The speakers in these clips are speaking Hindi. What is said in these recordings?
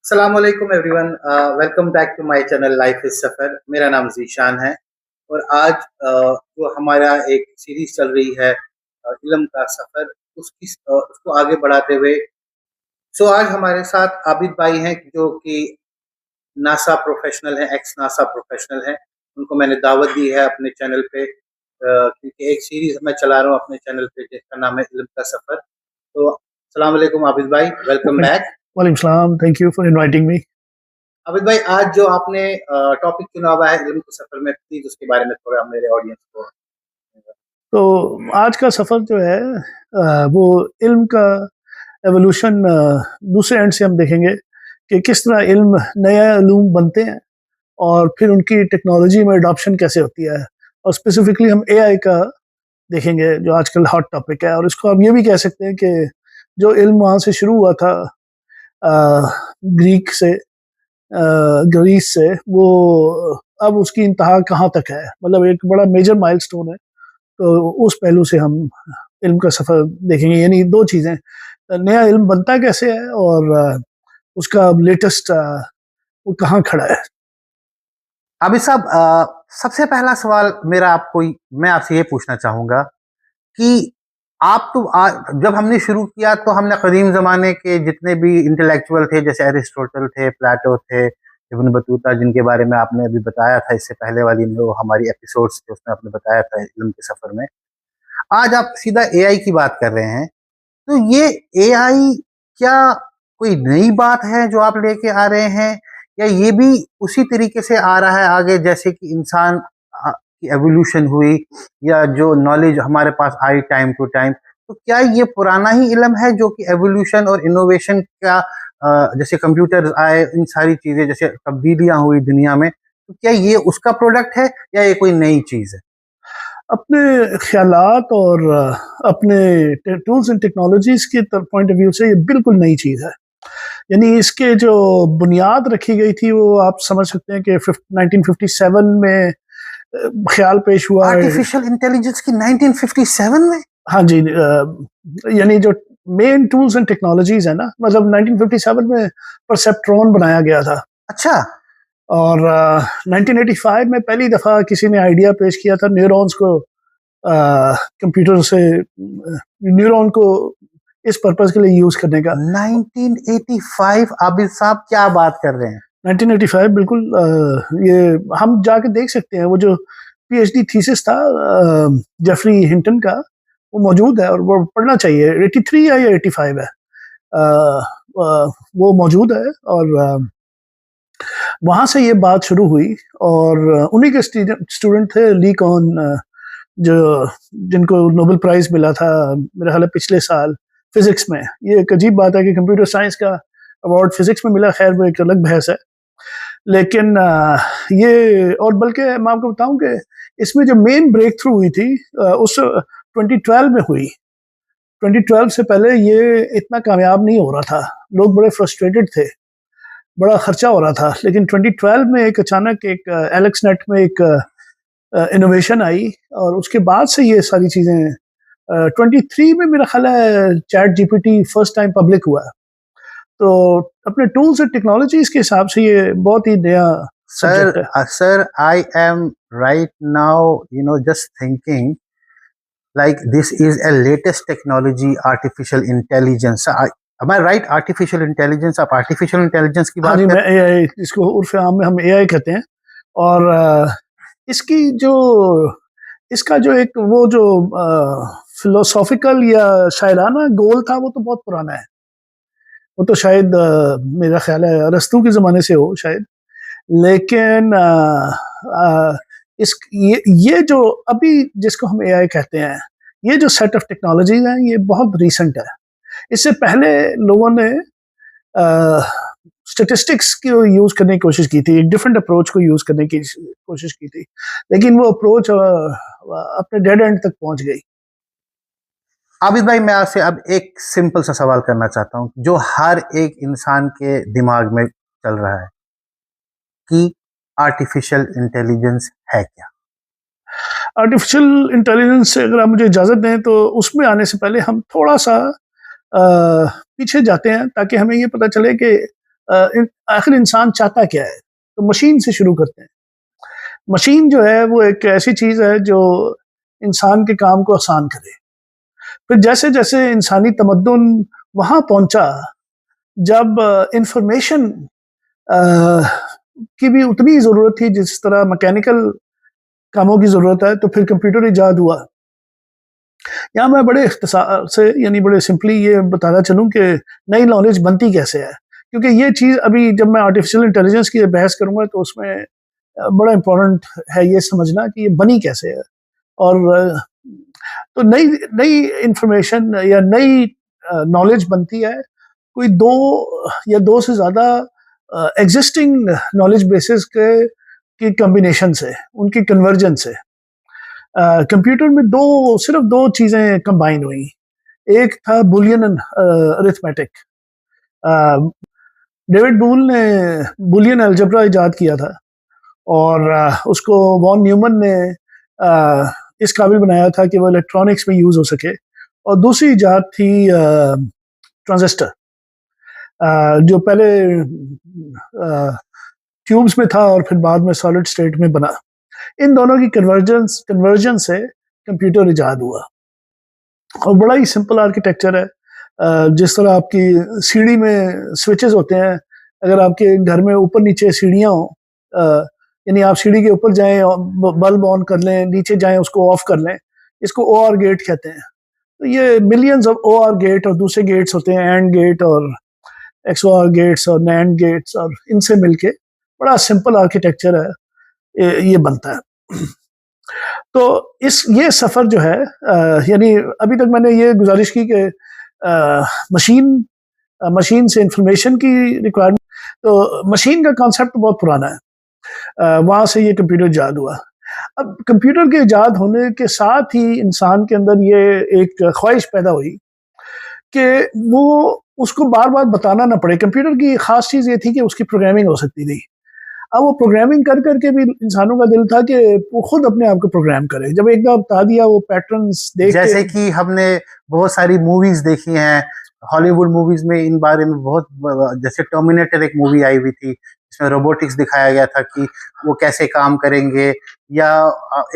अस्सलाम वालेकुम everyone. Welcome back to my channel life is सफ़र। मेरा नाम ज़ीशान है और आज जो हमारा एक सीरीज चल रही है इल्म का सफ़र, उसको आगे बढ़ाते हुए आज हमारे साथ आबिद भाई हैं जो कि नासा प्रोफेशनल है, एक्स नासा प्रोफेशनल है। उनको मैंने दावत दी है अपने चैनल पे क्योंकि एक सीरीज मैं चला रहा हूँ अपने चैनल पे जिसका नाम है इल्म का सफ़र। तो अस्सलाम वालेकुम आबिद भाई, वेलकम बैक। वालेकुम सलाम, thank you for inviting me. Amit भाई, आज जो आपने टॉपिक चुना हुआ है इल्म के सफर में, प्लीज उसके बारे में थोड़ा मेरे ऑडियंस को। तो आज का सफ़र जो है वो इल्म का एवोल्यूशन दूसरे एंड से हम देखेंगे कि किस तरह इल्म नया इल्म बनते हैं और फिर उनकी टेक्नोलॉजी में अडॉप्शन कैसे होती है। और स्पेसिफिकली हम एआई का देखेंगे जो आजकल हॉट टॉपिक है, और इसको आप ये भी कह सकते हैं कि जो इल्म वहाँ से शुरू हुआ था ग्रीक से, ग्रीस से, वो अब उसकी इंतहा कहाँ तक है, मतलब एक बड़ा मेजर माइलस्टोन है। तो उस पहलू से हम इल्म का सफ़र देखेंगे, यानी दो चीज़ें, नया इल्म बनता कैसे है और उसका लेटेस्ट वो कहाँ खड़ा है। आबिद साहब, सबसे पहला सवाल मेरा आपको, मैं आपसे ये पूछना चाहूंगा कि आप तो जब हमने शुरू किया तो हमने कदीम ज़माने के जितने भी इंटेलेक्चुअल थे, जैसे एरिस्टोटल थे, प्लेटो थे, इब्न बतूता, जिनके बारे में आपने अभी बताया था इससे पहले वाली जो हमारी एपिसोड्स थे उसमें आपने बताया था इल्म के सफ़र में, आज आप सीधा एआई की बात कर रहे हैं। तो ये एआई क्या कोई नई बात है जो आप लेके आ रहे हैं, या ये भी उसी तरीके से आ रहा है आगे जैसे कि इंसान की एवोल्यूशन हुई या जो नॉलेज हमारे पास आई टाइम टू टाइम? तो क्या ये पुराना ही इल्म है जो कि एवोल्यूशन और इनोवेशन का, जैसे कंप्यूटर आए, इन सारी चीजें जैसे तब्दीलियां हुई दुनिया में, तो क्या ये उसका प्रोडक्ट है या ये कोई नई चीज है? अपने ख्यालात और अपने टूल्स एंड टेक्नोलॉजीज के पॉइंट ऑफ व्यू से ये बिल्कुल नई चीज़ है। यानी इसके जो बुनियाद रखी गई थी वो आप समझ सकते हैं कि 1957 में ख्याल पेश हुआ है। आर्टिफिशियल इंटेलिजेंस की 1957 में? हाँ जी, यानी जो मेन टूल्स एंड टेक्नोलॉजीज है ना, मतलब 1957 में परसेप्ट्रॉन बनाया गया था। अच्छा। और 1985 में पहली दफ़ा किसी ने आइडिया पेश किया था न्यूरॉन्स को, कंप्यूटर से न्यूरॉन को इस पर्पस के लिए यूज करने का। 1985? आबिद साहब क्या बात कर रहे हैं? 1985 बिल्कुल। ये हम जाके देख सकते हैं, वो जो पीएचडी थीसिस था जेफरी हिंटन का, वो मौजूद है और वो पढ़ना चाहिए। 83 है या 85 है, वो मौजूद है। और वहाँ से ये बात शुरू हुई और उन्हीं के स्टूडेंट थे ली कॉन, जो जिनको नोबेल प्राइज मिला था मेरा ख्याल है पिछले साल फिजिक्स में। ये एक अजीब बात है कि कंप्यूटर साइंस का अवार्ड फिजिक्स में मिला, खैर वो एक अलग बहस है। लेकिन ये, और बल्कि मैं आपको बताऊं कि इसमें जो मेन ब्रेक थ्रू हुई थी उस 2012 में हुई। 2012 से पहले ये इतना कामयाब नहीं हो रहा था, लोग बड़े फ्रस्ट्रेटेड थे, बड़ा खर्चा हो रहा था। लेकिन 2012 में एक अचानक एक एलेक्स नेट में एक इनोवेशन आई और उसके बाद से ये सारी चीज़ें 23 में मेरा ख्याल है chat GPT first time public हुआ। तो अपने टूल्स एंड टेक्नोलॉजीज के हिसाब से ये बहुत ही नया सब्जेक्ट है। Sir, I am right now just thinking like this is a latest technology, artificial intelligence. Am I right? Artificial intelligence, आप artificial intelligence की हाँ बात जी, कर? मैं एआई, इसको उर्फ आम में हम एआई कहते हैं। और इसकी जो, इसका जो एक वो जो फिलोसॉफिकल या शायराना गोल था वो तो बहुत पुराना है। वो तो शायद मेरा ख्याल है अरस्तू के ज़माने से हो शायद। लेकिन ये जो अभी जिसको हम एआई कहते हैं, ये जो सेट ऑफ टेक्नोलॉजीज हैं ये बहुत रीसेंट है। इससे पहले लोगों ने स्टेटिस्टिक्स को यूज करने की कोशिश की थी, एक डिफरेंट अप्रोच को यूज करने की कोशिश की थी, लेकिन वो अप्रोच अपने डेड एंड तक पहुंच गई। आबिद भाई, मैं आपसे अब एक सिंपल सा सवाल करना चाहता हूँ जो हर एक इंसान के दिमाग में चल रहा है कि आर्टिफिशियल इंटेलिजेंस है क्या? आर्टिफिशियल इंटेलिजेंस से अगर आप मुझे इजाज़त दें तो उसमें आने से पहले हम थोड़ा सा पीछे जाते हैं ताकि हमें ये पता चले कि आखिर इंसान चाहता क्या है, तो मशीन से शुरू करते हैं। मशीन जो है वो एक ऐसी चीज है जो इंसान के काम को आसान करे। फिर जैसे जैसे इंसानी तमद्दुन वहां पहुंचा, जब इंफॉर्मेशन की भी उतनी जरूरत थी जिस तरह मैकेनिकल कामों की जरूरत है, तो फिर कंप्यूटर इजाद हुआ। यहाँ मैं बड़े इख्तिसार से यानी बड़े सिंपली ये बताना चलूँ कि नई नॉलेज बनती कैसे है, क्योंकि ये चीज़ अभी जब मैं आर्टिफिशियल इंटेलिजेंस की बहस करूँगा तो उसमें बड़ा इम्पोर्टेंट है ये समझना कि ये बनी कैसे है। और तो नई नई इंफॉर्मेशन या नई नॉलेज बनती है कोई दो या दो से ज़्यादा एग्जिस्टिंग नॉलेज बेसिस के की कॉम्बिनेशन से, उनकी कन्वर्जन से। कंप्यूटर में सिर्फ दो चीज़ें कंबाइन हुई। एक था बुलियन अरिथमेटिक। डेविड बूल ने बुलियन अलजेब्रा इजाद किया था और उसको वॉन न्यूमन ने इस काबिल बनाया था कि वो इलेक्ट्रॉनिक्स में यूज़ हो सके। और दूसरी इजाद थी ट्रांजिस्टर, जो पहले ट्यूब्स में था और फिर बाद में सॉलिड स्टेट में बना। इन दोनों की कन्वर्जन से कंप्यूटर इजाद हुआ। और बड़ा ही सिंपल आर्किटेक्चर है। जिस तरह आपकी सीढ़ी में स्विचेस होते हैं, अगर आपके घर में ऊपर नीचे सीढ़ियाँ हो, यानी आप सीढ़ी के ऊपर जाएं, बल्ब ऑन कर लें, नीचे जाएं उसको ऑफ कर लें, इसको OR गेट कहते हैं। तो ये मिलियंस ऑफ OR गेट और दूसरे गेट्स होते हैं, एंड गेट और XOR गेट्स और नैंड गेट्स, और इनसे मिलके बड़ा सिंपल आर्किटेक्चर है ये बनता है। तो ये सफ़र जो है, यानी अभी तक मैंने ये गुजारिश की कि मशीन से इंफॉर्मेशन की रिक्वायरमेंट, तो मशीन का कॉन्सेप्ट बहुत पुराना है। वहाँ से ये कंप्यूटर इजाद हुआ। अब कंप्यूटर के इजाद होने के साथ ही इंसान के अंदर ये एक ख्वाहिश पैदा हुई कि वो उसको बार बार बताना ना पड़े। कंप्यूटर की खास चीज़ ये थी कि उसकी प्रोग्रामिंग हो सकती थी। अब वो प्रोग्रामिंग कर करके भी इंसानों का दिल था कि वो खुद अपने आप को प्रोग्राम करे। जब एक बार बता दिया, वो पैटर्न्स देख के, जैसे कि हमने बहुत सारी मूवीज देखी हैं, हॉलीवुड मूवीज में इन बारे में बहुत, जैसे टर्मिनेटर एक मूवी आई हुई थी जिसमें रोबोटिक्स दिखाया गया था कि वो कैसे काम करेंगे। या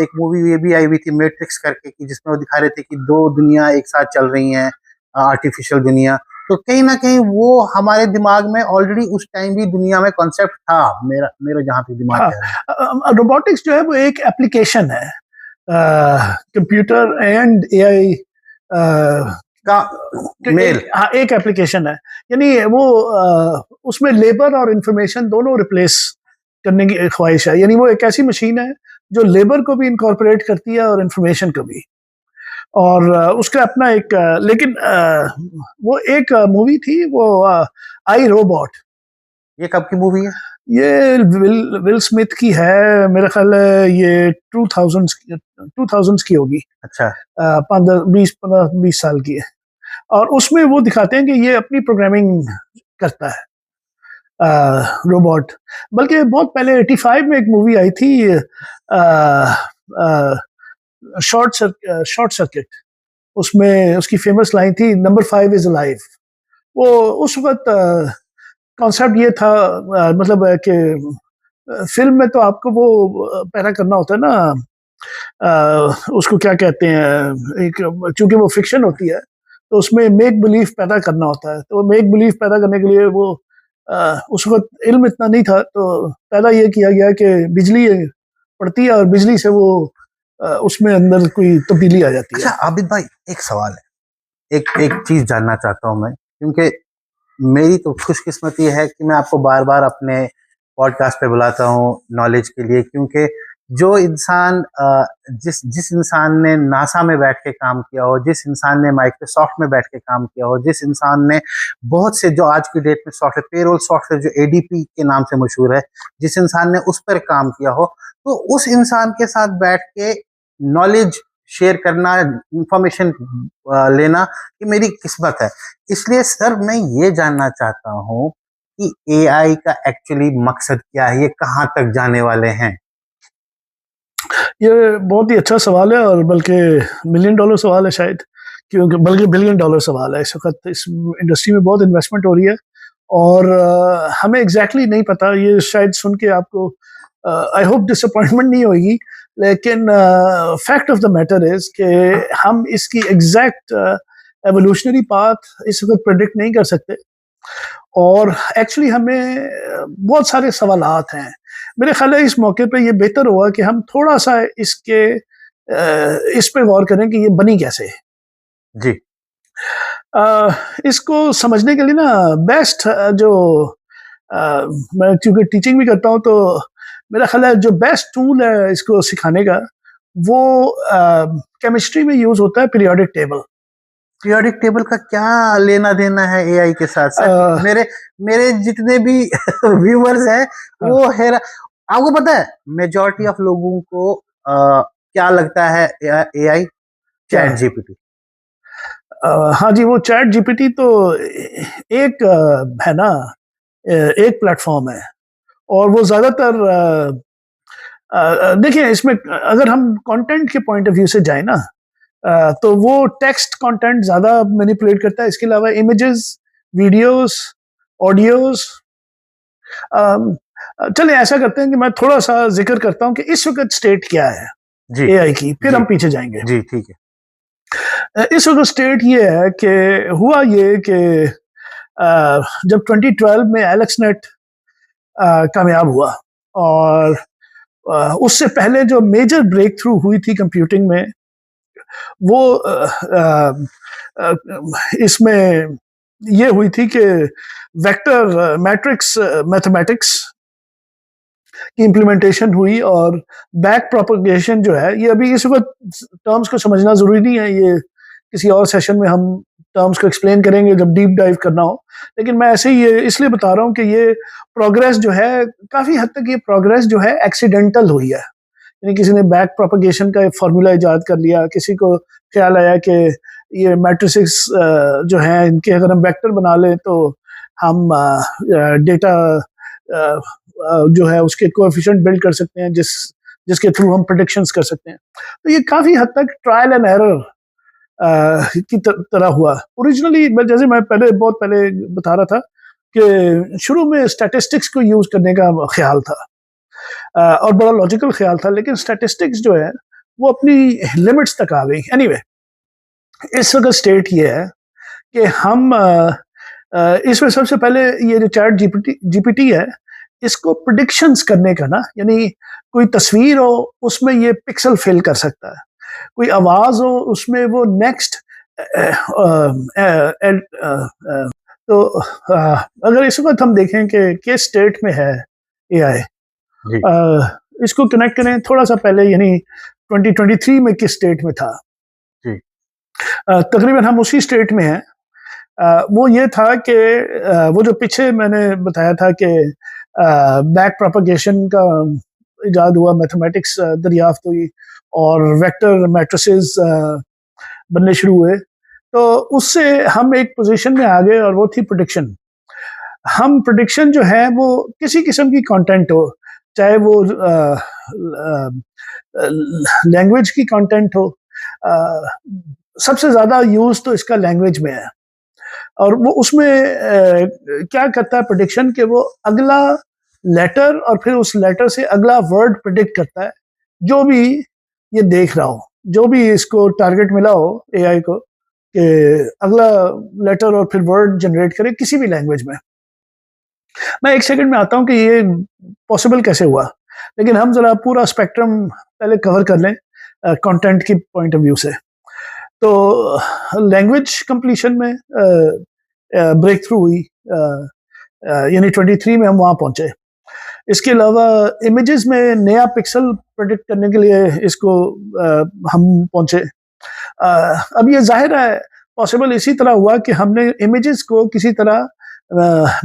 एक मूवी ये भी आई हुई थी मैट्रिक्स करके, कि जिसमें वो दिखा रहे थे कि दो दुनिया एक साथ चल रही हैं, आर्टिफिशियल दुनिया। तो कहीं ना कहीं वो हमारे दिमाग में ऑलरेडी उस टाइम भी दुनिया में कॉन्सेप्ट था, मेरा मेरा जहाँ पे दिमाग है। रोबोटिक्स जो है वो एक एप्लीकेशन है कंप्यूटर एंड AI का मेल। हाँ, एक एप्लीकेशन है। यानी वो उसमें लेबर और इंफॉर्मेशन दोनों रिप्लेस करने की ख्वाहिश है। यानी वो एक ऐसी मशीन है जो लेबर को भी इनकॉर्पोरेट करती है और इंफॉर्मेशन को भी। और उसका अपना एक लेकिन वो एक मूवी थी, वो आई रोबोट। ये कब की मूवी है? ये विल स्मिथ की है, मेरा ख्याल है ये 2000s की होगी। अच्छा। 15-20 साल की है। और उसमें वो दिखाते हैं कि ये अपनी प्रोग्रामिंग करता है रोबोट। बल्कि बहुत पहले 85 में एक मूवी आई थी शॉर्ट सर्किट। उसमें उसकी फेमस लाइन थी, नंबर 5 इज अलाइव। वो उस वक्त कॉन्सेप्ट ये था, मतलब कि फिल्म में तो आपको वो पैदा करना होता है ना, उसको क्या कहते हैं, एक, चूंकि वो फिक्शन होती है तो उसमें मेक बिलीफ पैदा करना होता है। तो मेक बिलीफ पैदा करने के लिए वो उस वक्त इल्म इतना नहीं था, तो पैदा ये किया गया कि बिजली पड़ती है और बिजली से वो उसमें अंदर कोई तब्दीली आ जाती है। अच्छा आबिद भाई, एक सवाल है, एक चीज जानना चाहता हूँ मैं, क्योंकि मेरी तो खुशकिस्मती है कि मैं आपको बार बार अपने पॉडकास्ट पे बुलाता हूँ नॉलेज के लिए, क्योंकि जो इंसान जिस इंसान ने नासा में बैठ के काम किया हो, जिस इंसान ने माइक्रोसॉफ्ट में बैठ के काम किया हो, जिस इंसान ने बहुत से जो आज की डेट में सॉफ्टवेयर, पेरोल सॉफ्टवेयर जो ADP के नाम से मशहूर है, जिस इंसान ने उस पर काम किया हो, तो उस इंसान के साथ बैठ के नॉलेज शेयर करना, इंफॉर्मेशन लेना, ये मेरी किस्मत है। इसलिए सर मैं ये जानना चाहता हूँ कि AI का एक्चुअली मकसद क्या है, ये कहाँ तक जाने वाले हैं? ये बहुत ही अच्छा सवाल है, और बल्कि $1 मिलियन सवाल है शायद, क्योंकि बल्कि $1 बिलियन सवाल है। इस वक्त इस इंडस्ट्री में बहुत इन्वेस्टमेंट हो रही है और हमें एग्जैक्टली नहीं पता, ये शायद सुन के आपको आई होप डिसअपॉइंटमेंट नहीं होगी, लेकिन fact of the matter is कि हम इसकी एग्जैक्ट एवोल्यूशनरी पाथ इस वक्त प्रेडिक्ट नहीं कर सकते। और एक्चुअली हमें बहुत सारे सवालात हैं। मेरे ख्याल है इस मौके पे ये बेहतर होगा कि हम थोड़ा सा इस पे गौर करें कि ये बनी कैसे। जी। इसको समझने के लिए ना बेस्ट जो मैं क्योंकि टीचिंग भी करता हूँ, तो मेरा ख्याल है जो बेस्ट टूल है इसको सिखाने का वो केमिस्ट्री में यूज होता है पीरियोडिक टेबल। पीरियोडिक टेबल का क्या लेना देना है एआई के साथ साथ? मेरे मेरे जितने भी व्यूअर्स हैं वो है, आपको पता है मेजॉरिटी ऑफ लोगों को क्या लगता है एआई? Chat GPT. हाँ जी, वो चैट जीपीटी तो एक है ना, एक प्लेटफॉर्म है, और वो ज्यादातर देखिए इसमें अगर हम कंटेंट के पॉइंट ऑफ व्यू से जाए ना, तो वो टेक्स्ट कंटेंट ज्यादा मैनिपुलेट करता है। इसके अलावा इमेजेस, वीडियोस, ऑडियोस। चलिए ऐसा करते हैं कि मैं थोड़ा सा जिक्र करता हूं कि इस वक्त स्टेट क्या है जी एआई की, फिर जी हम पीछे जाएंगे। जी ठीक है। इस वक्त स्टेट ये है कि हुआ ये कि जब 2012 में एलेक्स नेट कामयाब हुआ, और उससे पहले जो मेजर ब्रेक थ्रू हुई थी कंप्यूटिंग में वो इसमें ये हुई थी कि वेक्टर मैट्रिक्स मैथमेटिक्स की इम्प्लीमेंटेशन हुई। और बैक प्रोपगेशन जो है, ये अभी इस वक्त टर्म्स को समझना जरूरी नहीं है, ये किसी और सेशन में हम टर्म्स को एक्सप्लेन करेंगे जब डीप डाइव करना हो। लेकिन मैं ऐसे ही ये इसलिए बता रहा हूँ कि ये प्रोग्रेस जो है काफी हद तक ये प्रोग्रेस जो है एक्सीडेंटल हुई है। यानी किसी ने बैक प्रोपगेशन का फॉर्मूला इजाद कर लिया, किसी को ख्याल आया कि ये मैट्रिसेस जो हैं इनके अगर हम वेक्टर बना लें तो हम डेटा जो है उसके कोएफिशिएंट बिल्ड कर सकते हैं जिसके थ्रू हम प्रेडिक्शंस कर सकते हैं। तो ये काफी हद तक ट्रायल एंड एरर की तरह हुआ। ओरिजिनली जैसे मैं बहुत पहले बता रहा था कि शुरू में स्टैटिस्टिक्स को यूज करने का ख्याल था, और बड़ा लॉजिकल ख्याल था, लेकिन स्टैटिस्टिक्स जो है वो अपनी लिमिट्स तक आ गई। एनीवे, इस वक्त स्टेट ये है कि हम इसमें सबसे पहले ये जो चैट जीपीटी है इसको प्रिडिक्शंस करने का ना, यानी कोई तस्वीर हो उसमें ये पिक्सल फिल कर सकता है, कोई आवाज हो उसमें वो नेक्स्ट तो अगर इस वक्त हम देखें कि किस स्टेट में है एआई, इसको कनेक्ट करें थोड़ा सा पहले, यानी 2023 में किस स्टेट में था। जी। तकरीबन हम उसी स्टेट में हैं। वो ये था कि वो जो पीछे मैंने बताया था कि बैक प्रोपगेशन का इजाद हुआ, मैथमेटिक्स दरियाफ्त हुई और वेक्टर मैट्रिसेस बनने शुरू हुए, तो उससे हम एक पोजीशन में आ गए और वो थी प्रेडिक्शन। हम प्रेडिक्शन जो है वो किसी किस्म की कंटेंट हो, चाहे वो लैंग्वेज की कंटेंट हो, सबसे ज्यादा यूज तो इसका लैंग्वेज में है। और वो उसमें क्या करता है प्रेडिक्शन के, वो अगला लेटर और फिर उस लेटर से अगला वर्ड प्रेडिक्ट करता है, जो भी ये देख रहा हो, जो भी इसको टारगेट मिला हो एआई को कि अगला लेटर और फिर वर्ड जनरेट करे किसी भी लैंग्वेज में। मैं एक सेकंड में आता हूं कि ये पॉसिबल कैसे हुआ, लेकिन हम जरा पूरा स्पेक्ट्रम पहले कवर कर लें कंटेंट की पॉइंट ऑफ व्यू से। तो लैंग्वेज कंप्लीशन में ब्रेक थ्रू हुई, यानी 23 में हम वहां पहुंचे। इसके अलावा इमेजेस में नया पिक्सल प्रेडिक्ट करने के लिए इसको हम पहुंचे। अब ये जाहिर है पॉसिबल इसी तरह हुआ कि हमने इमेजेस को किसी तरह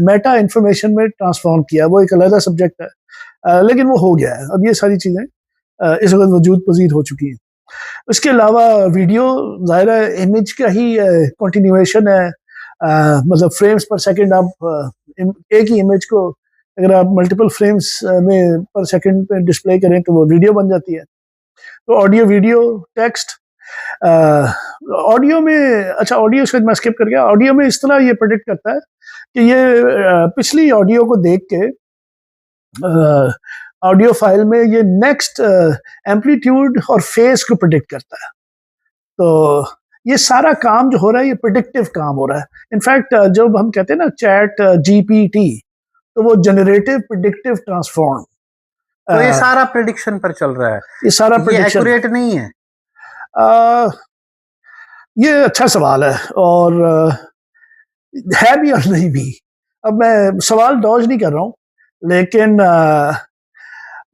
मेटा इंफॉर्मेशन में ट्रांसफॉर्म किया, वो एक अलग सब्जेक्ट है, लेकिन वो हो गया है। अब ये सारी चीज़ें इस वक्त वजूद पजीर हो चुकी हैं। इसके अलावा वीडियो जाहिर है इमेज का ही कंटिन्यूएशन है, मतलब फ्रेम्स पर सेकंड आप एक ही इमेज को अगर आप मल्टीपल फ्रेम्स में पर सेकंड पे डिस्प्ले करें तो वो वीडियो बन जाती है। तो ऑडियो, वीडियो, टेक्स्ट, ऑडियो में, अच्छा ऑडियो शायद मैं स्किप कर गया। ऑडियो में इस तरह ये प्रेडिक्ट करता है कि ये पिछली ऑडियो को देख के ऑडियो फाइल में ये नेक्स्ट एम्पलीट्यूड और फेज को प्रिडिक्ट करता है। तो ये सारा काम जो हो रहा है ये प्रिडिक्टिव काम हो रहा है। इनफैक्ट जब हम कहते हैं ना चैट जीपीटी, तो वो जनरेटिव प्रिडिक्टिव ट्रांसफॉर्म, तो ये सारा प्रिडिक्शन पर चल रहा है, ये सारा ये प्रिडिक्शन एक्यूरेट नहीं है? ये अच्छा सवाल है, और है भी और नहीं भी। अब मैं सवाल डॉज नहीं कर रहा हूँ, लेकिन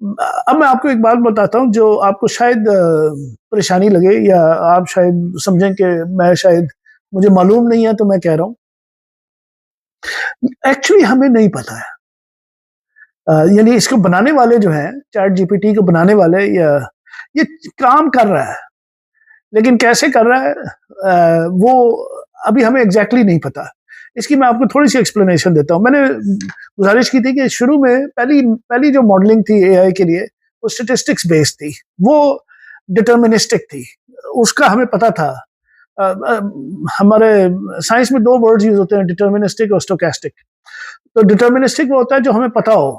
अब मैं आपको एक बात बताता हूँ जो आपको शायद परेशानी लगे, या आप शायद समझें कि मैं शायद मुझे मालूम नहीं है तो मैं कह रहा हूँ। एक्चुअली हमें नहीं पता है, यानी इसको बनाने वाले जो हैं, चैट जीपीटी को बनाने वाले, या ये काम कर रहा है, लेकिन कैसे कर रहा है वो अभी हमें एग्जैक्टली नहीं पता। इसकी मैं आपको थोड़ी सी एक्सप्लेनेशन देता हूँ। मैंने गुजारिश की थी कि शुरू में पहली जो मॉडलिंग थी एआई के लिए वो स्टेटिस्टिक्स बेस्ड थी, वो डिटर्मिनिस्टिक थी, उसका हमें पता था। हमारे साइंस में दो वर्ड्स यूज होते हैं, डिटर्मिनिस्टिक और स्टोकेस्टिक। तो डिटर्मिनिस्टिक वो होता है जो हमें पता हो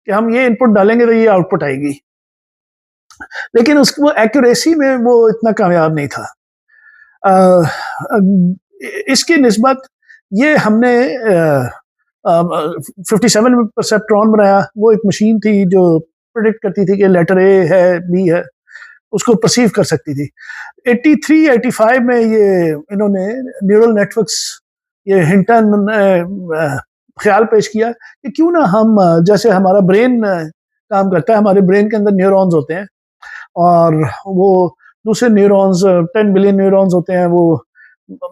कि हम ये इनपुट डालेंगे तो ये आउटपुट आएगी, लेकिन उसको एक्यूरेसी में वो इतना कामयाब नहीं था। इसकी निस्बत ये हमने 57 में परसेप्ट्रॉन बनाया। वो एक मशीन थी जो प्रिडिक्ट करती थी कि लेटर ए है, बी है, उसको परसीव कर सकती थी। 83 85 में ये इन्होंने न्यूरल नेटवर्क्स, ये हिंटन ख्याल पेश किया कि क्यों ना हम, जैसे हमारा ब्रेन काम करता है, हमारे ब्रेन के अंदर न्यूरॉन्स होते हैं, और वो दूसरे न्यूरॉन्स 10 बिलियन न्यूरॉन्स होते हैं, वो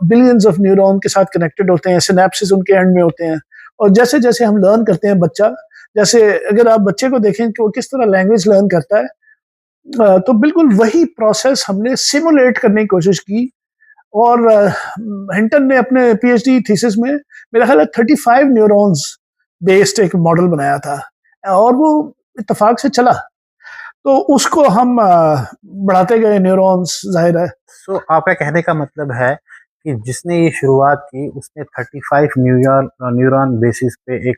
बिलियंस ऑफ न्यूरॉन के साथ कनेक्टेड होते हैं, सिनेप्सिस उनके एंड में होते हैं। और जैसे जैसे हम लर्न करते हैं, बच्चा, जैसे अगर आप बच्चे को देखें कि वो किस तरह लैंग्वेज लर्न करता है, तो बिल्कुल वही प्रोसेस हमने सिमुलेट करने की कोशिश की। और हिंटन ने अपने पीएचडी थीसिस में मेरा ख्याल है 35 न्यूरॉन्स बेस्ड एक मॉडल बनाया था, और वो इत्तेफाक से चला। तो उसको हम बढ़ाते गए न्यूरॉन्स, जाहिर है। सो आपका कहने का मतलब है कि जिसने ये शुरुआत की उसने 35 न्यूरॉन बेसिस पे एक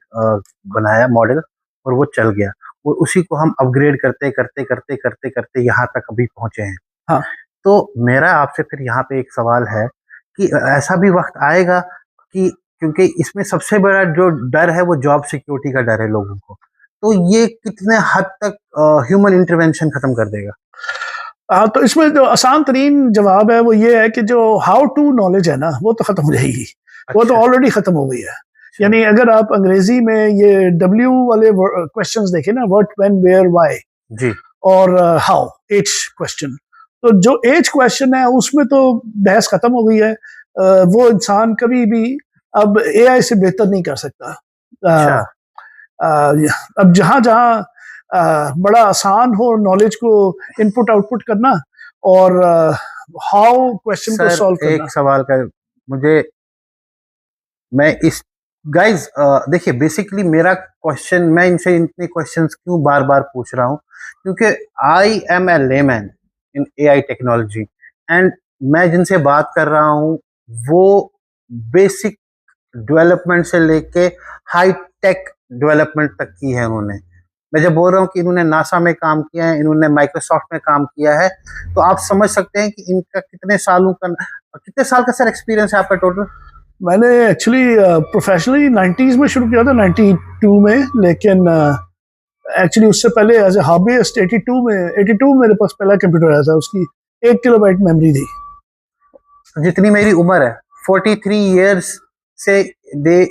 बनाया मॉडल, और वो चल गया, और उसी को हम अपग्रेड करते करते करते करते करते यहाँ तक अभी पहुंचे हैं। हाँ। तो मेरा आपसे फिर यहाँ पे एक सवाल है कि ऐसा भी वक्त आएगा कि, क्योंकि इसमें सबसे बड़ा जो डर है वो जॉब सिक्योरिटी का डर है लोगों को, तो ये कितने हद तक ह्यूमन इंटरवेंशन खत्म कर देगा? तो इसमें जो आसान तरीन जवाब है वो ये है कि जो हाउ टू नॉलेज है ना, वो तो खत्म हो जाएगी। वो तो ऑलरेडी खत्म हो गई है। यानी अगर आप अंग्रेजी में ये डब्ल्यू वाले क्वेश्चंस देखें ना, व्हाट, व्हेन, वेयर, व्हाई जी, और हाउ, एच क्वेश्चन, तो जो एच क्वेश्चन है उसमें तो बहस खत्म हो गई है। वो इंसान कभी भी अब एआई से बेहतर नहीं कर सकता। अच्छा। अब जहां जहां बड़ा आसान हो नॉलेज को इनपुट आउटपुट करना, और हाउ क्वेश्चन को सर सॉल्व करना। एक सवाल का मुझे, मैं इस गाइज देखिए, बेसिकली मेरा क्वेश्चन, मैं इनसे इतने क्वेश्चंस क्यों बार बार पूछ रहा हूँ, क्योंकि I am a layman in AI technology, and मैं जिनसे बात कर रहा हूँ वो बेसिक डेवलपमेंट से लेके हाई टेक डेवलपमेंट तक की है उन्होंने। मैं जब बोल रहा हूँ कि इन्होंने नासा में काम किया है, इन्होंने माइक्रोसॉफ्ट में काम किया है, तो आप समझ सकते हैं कि इनका कितने साल का सर एक्सपीरियंस है आपका टोटल? मैंने एक्चुअली प्रोफेशनली 90s में शुरू किया था, 92 में, लेकिन एक्चुअली उससे पहले एज ए हॉबीइस्ट 82 में मेरे पास पहला कंप्यूटर आया था, उसकी 1 किलोबाइट मेमोरी थी। जितनी मेरी उम्र है, 43 इयर्स से दे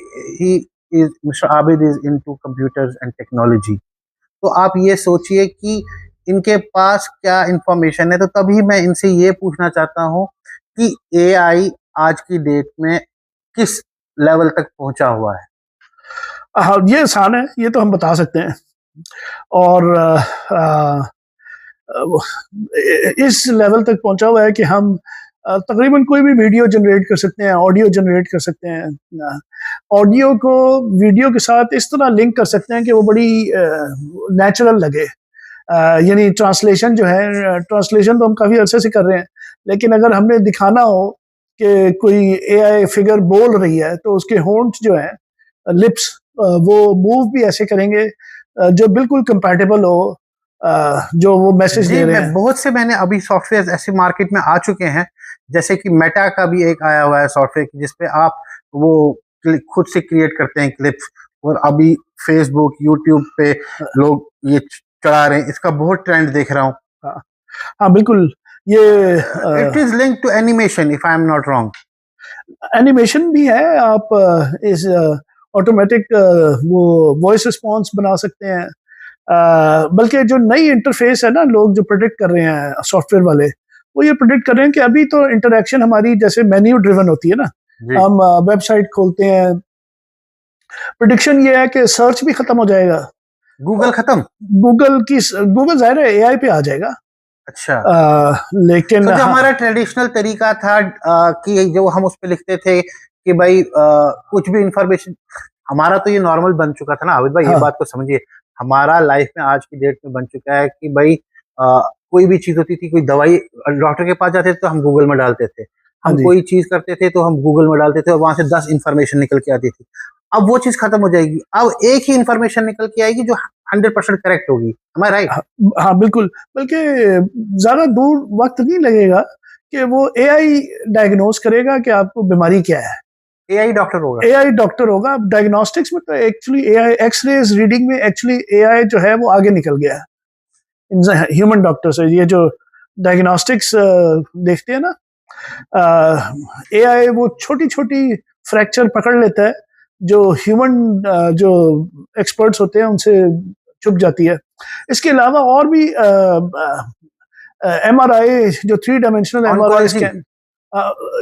he is mister Abid is into computers and technology. तो आप ये सोचिए कि इनके पास क्या इंफॉर्मेशन है। तो तभी मैं इनसे ये पूछना चाहता हूँ कि एआई आज की डेट में किस लेवल तक पहुंचा हुआ है? हाँ, ये आसान है, ये तो हम बता सकते हैं। और इस लेवल तक पहुंचा हुआ है कि हम तकरीबन कोई भी वीडियो जनरेट कर सकते हैं, ऑडियो जनरेट कर सकते हैं, ऑडियो को वीडियो के साथ इस तरह लिंक कर सकते हैं कि वो बड़ी नेचुरल लगे। यानी ट्रांसलेशन जो है, ट्रांसलेशन तो हम काफ़ी अरसे से कर रहे हैं, लेकिन अगर हमने दिखाना हो कि कोई एआई फिगर बोल रही है तो उसके होंठ जो है लिप्स वो मूव भी ऐसे करेंगे जो बिल्कुल कंपैटिबल हो जो वो मैसेज जी, दे रहे मैं हैं। बहुत से मैंने अभी सॉफ्टवेयर ऐसे मार्केट में आ चुके हैं, जैसे कि मेटा का भी एक आया हुआ है सॉफ्टवेयर जिसपे आप वो खुद से क्रिएट करते हैं क्लिप्स, और अभी फेसबुक, यूट्यूब पे लोग ये चढ़ा रहे हैं। इसका बहुत ट्रेंड देख रहा हूँ। हाँ, हाँ बिल्कुल। ये it is link to animation if I am not wrong. Animation भी है। आप इस ऑटोमेटिक वो वॉइस रिस्पॉन्स बना सकते हैं। बल्कि जो नई इंटरफेस है ना, लोग जो प्रेडिक्ट कर रहे हैं सॉफ्टवेयर वाले, वो ये प्रेडिक्ट कर रहे हैं कि अभी तो इंटरेक्शन हमारी जैसे मेन्यू ड्रिवन होती है ना, जी। हम वेबसाइट खोलते हैं, प्रिडिक्शन ये है कि सर्च भी खत्म हो जाएगा। गूगल खत्म। गूगल जाहिर है एआई पे आ जाएगा। अच्छा। लेकिन तो जो हाँ, हमारा ट्रेडिशनल तरीका था कि जो हम उस पे लिखते थे कि भाई कुछ भी इंफॉर्मेशन, हमारा तो ये नॉर्मल बन चुका था ना आबिद भाई, ये हाँ बात को समझिए। हमारा लाइफ में आज की डेट में बन चुका है कि भाई कोई भी चीज होती थी, कोई दवाई, डॉक्टर के पास जाते थे तो हम गूगल में डालते थे, हाँ हम जी। कोई चीज करते थे तो हम गूगल में डालते थे और वहां से 10 इंफॉर्मेशन निकल के आती थी। अब वो चीज खत्म हो जाएगी, अब एक ही इंफॉर्मेशन निकल के आएगी जो 100% करेक्ट होगी। एम आई राइट? हाँ, हाँ बिल्कुल। बल्कि ज्यादा दूर वक्त नहीं लगेगा कि वो एआई डायग्नोस करेगा कि आपको बीमारी क्या है। एआई डॉक्टर होगा। एआई डॉक्टर होगा। डायग्नोस्टिक्स में तो एक्चुअली एआई, एक्सरेज रीडिंग में एक्चुअली एआई जो है वो आगे निकल गया है ह्यूमन डॉक्टर से। ये जो डायग्नोस्टिक्स देखते हैं ना, एआई वो छोटी छोटी फ्रैक्चर पकड़ लेता है जो ह्यूमन जो एक्सपर्ट्स होते हैं उनसे चुप जाती है। इसके अलावा और भी एमआरआई, जो 3 डायमेंशनल एमआरआई ऑनकोलॉजी। स्कैन,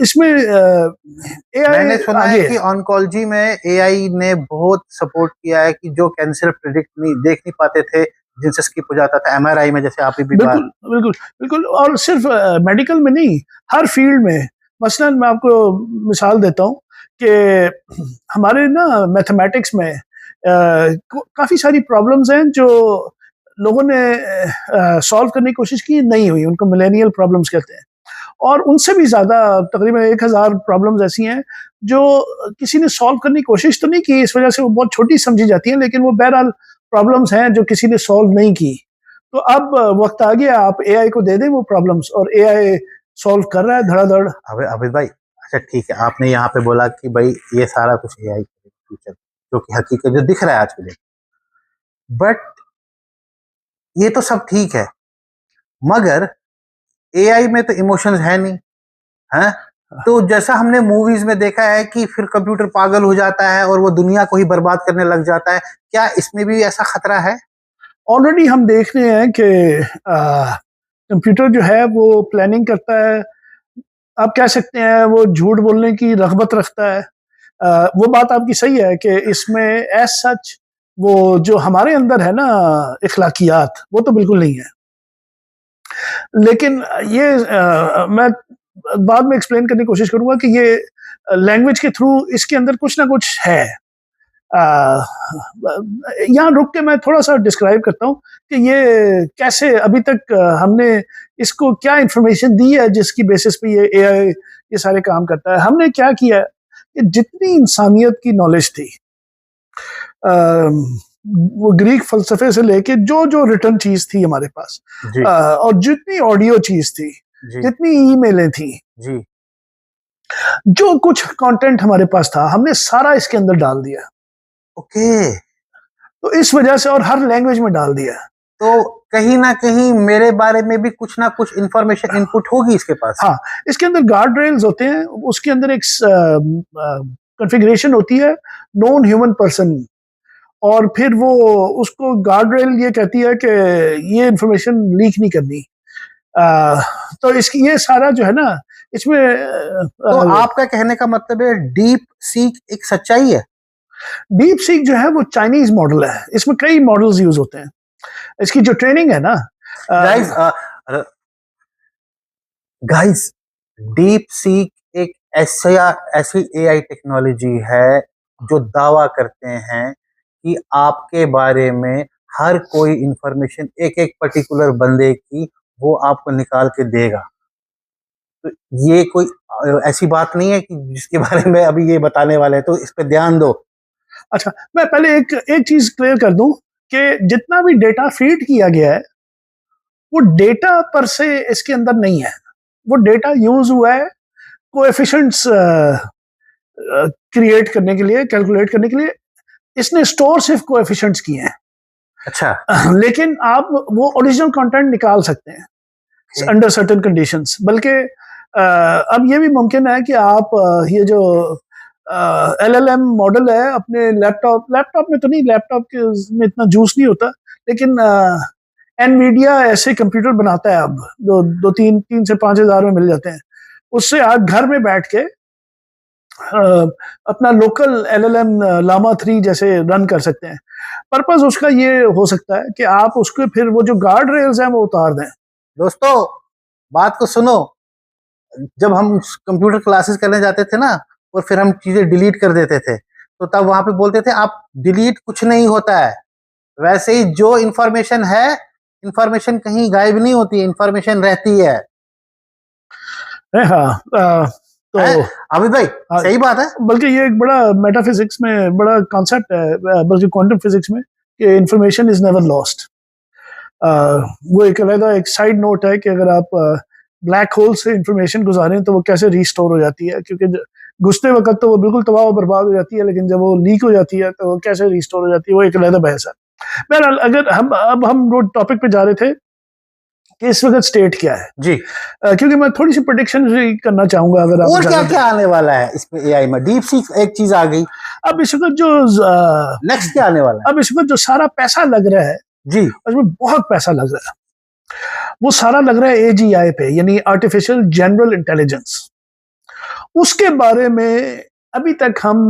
इसमें मैंने एआई सुना है आगे है। कि ऑन्कोलॉजी में एआई ने बहुत सपोर्ट किया है कि जो कैंसर प्रिडिक्ट नहीं देख नहीं पाते थे, जिनसे स्किप हो जाता था एमआरआई में, जैसे आप भी बात। बिल्कुल, बिल्कुल, बिल्कुल। और सिर्फ मेडिकल में नहीं, हर फील्ड में। मसलन मैं आपको मिसाल देता हूँ कि हमारे ना मैथमेटिक्स में काफ़ी सारी प्रॉब्लम्स हैं जो लोगों ने सॉल्व करने की कोशिश की, नहीं हुई। उनको मिलेनियल प्रॉब्लम्स कहते हैं। और उनसे भी ज़्यादा तकरीबन 1000 प्रॉब्लम्स ऐसी हैं जो किसी ने सॉल्व करने की कोशिश तो नहीं की, इस वजह से वो बहुत छोटी समझी जाती हैं, लेकिन वो बहरहाल प्रॉब्लम्स हैं जो किसी ने सॉल्व नहीं की। तो अब वक्त आ गया, आप एआई को दे दें वो प्रॉब्लम्स और एआई सॉल्व कर रहा है धड़ाधड़। अबे अबे भाई, अच्छा ठीक है, आपने यहाँ पे बोला कि भाई ये सारा कुछ एआई फ्यूचर, जो कि हकीकत जो दिख रहा है आज के दिन, बट ये तो सब ठीक है, मगर एआई में तो इमोशंस है नहीं, है? तो जैसा हमने मूवीज में देखा है कि फिर कंप्यूटर पागल हो जाता है और वो दुनिया को ही बर्बाद करने लग जाता है, क्या इसमें भी ऐसा खतरा है? ऑलरेडी हम देख रहे हैं कि कंप्यूटर जो है वो प्लानिंग करता है। आप कह सकते हैं वो झूठ बोलने की रगबत रखता है। वो बात आपकी सही है कि इसमें एज सच वो जो हमारे अंदर है ना, इखलाकियात, वो तो बिल्कुल नहीं है। लेकिन ये मैं बाद में एक्सप्लेन करने की कोशिश करूंगा कि ये लैंग्वेज के थ्रू इसके अंदर कुछ ना कुछ है। यहाँ रुक के मैं थोड़ा सा डिस्क्राइब करता हूँ कि ये कैसे अभी तक हमने इसको क्या इंफॉर्मेशन दी है जिसकी बेसिस पे ये एआई ये सारे काम करता है। हमने क्या किया है कि जितनी इंसानियत की नॉलेज थी, वो ग्रीक फलसफे से लेके जो जो रिटर्न चीज थी हमारे पास, जी। और जितनी ऑडियो चीज थी, जी। जितनी ईमेलें थी, जी। जो कुछ कंटेंट हमारे पास था, हमने सारा इसके अंदर डाल दिया। ओके। तो इस वजह से, और हर लैंग्वेज में डाल दिया। तो कहीं ना कहीं मेरे बारे में भी कुछ ना कुछ इंफॉर्मेशन इनपुट होगी इसके पास। हाँ, इसके अंदर गार्ड रेल्स होते हैं, उसके अंदर एक कॉन्फ़िगरेशन होती है नॉन ह्यूमन पर्सन, और फिर वो उसको गार्ड रेल ये कहती है कि ये इंफॉर्मेशन लीक नहीं करनी। तो इसकी ये सारा जो है ना, इसमें तो आपका कहने का मतलब है डीप सीक एक सच्चाई है? डीप सीक जो है वो चाइनीज मॉडल है। इसमें कई मॉडल्स यूज होते हैं। इसकी जो ट्रेनिंग है ना, गाइस, गाइस, डीप सीक एक ऐसी एआई टेक्नोलॉजी है जो दावा करते हैं कि आपके बारे में हर कोई इंफॉर्मेशन एक एक पर्टिकुलर बंदे की वो आपको निकाल के देगा। तो ये कोई ऐसी बात नहीं है कि जिसके बारे में अभी ये बताने वाले हैं, तो इस पे ध्यान दो। अच्छा, मैं पहले एक चीज क्लियर कर दूं कि जितना भी डेटा फीड किया गया है वो डेटा पर से इसके अंदर नहीं है, वो डेटा यूज हुआ है कोएफिशिएंट्स क्रिएट करने के लिए, कैलकुलेट करने के लिए। इसने स्टोर सिर्फ कोएफिशिएंट्स किए हैं, अच्छा, लेकिन आप वो ओरिजिनल कंटेंट निकाल सकते हैं अंडर सर्टेन कंडीशंस। बल्कि अब ये भी मुमकिन है कि आप ये जो LLM मॉडल है अपने लैपटॉप में तो नहीं, लैपटॉप के में इतना जूस नहीं होता, लेकिन एनवीडिया ऐसे कंप्यूटर बनाता है अब, दो तीन से 5 हज़ार में मिल जाते हैं। उससे आप घर में बैठ के अपना लोकल LLM लामा 3 जैसे रन कर सकते हैं। पर्पस उसका ये हो सकता है कि आप उसको फिर वो जो गार्ड रेल्स हैं वो उतार दें। दोस्तों बात को सुनो, जब हम कंप्यूटर क्लासेस करने जाते थे ना और फिर हम चीजें डिलीट कर देते थे, तो तब वहां पे बोलते थे आप डिलीट कुछ नहीं होता है, वैसे ही जो इंफॉर्मेशन है, इंफॉर्मेशन कहीं गायब नहीं होती है, इंफॉर्मेशन रहती है। हाँ, तो है अभी भाई, हाँ, सही बात है। बल्कि ये एक बड़ा मेटाफिजिक्स में बड़ा कॉन्सेप्ट है, बल्कि क्वांटम फिजिक्स में, कि इंफॉर्मेशन इज नेवर लॉस्ट। वो एक अलग एक साइड नोट है कि अगर आप ब्लैक होल से इंफॉर्मेशन गुजारें तो वो कैसे रिस्टोर हो जाती है, क्योंकि घुसते वक्त तो वो बिल्कुल तबाह और बर्बाद हो जाती है, लेकिन जब वो लीक हो जाती है तो वो कैसे रिस्टोर हो जाती है, वो एक अलग बहस है। बहरहाल, अगर हम टॉपिक पे जा रहे थे कि इस वक्त स्टेट क्या है जी, क्योंकि मैं थोड़ी सी प्रोडिक्शन करना चाहूंगा। अगर आप और क्या क्या आने वाला है इसमें, एआई में डीप सीक एक चीज आ गई, अब इस वक्त जो नेक्स्ट क्या आने वाला है? अब इस वक्त जो सारा पैसा लग रहा है, जी, उसमें बहुत पैसा लग रहा है, वो सारा लग रहा है AGI पे, यानी आर्टिफिशियल जनरल इंटेलिजेंस। उसके बारे में अभी तक हम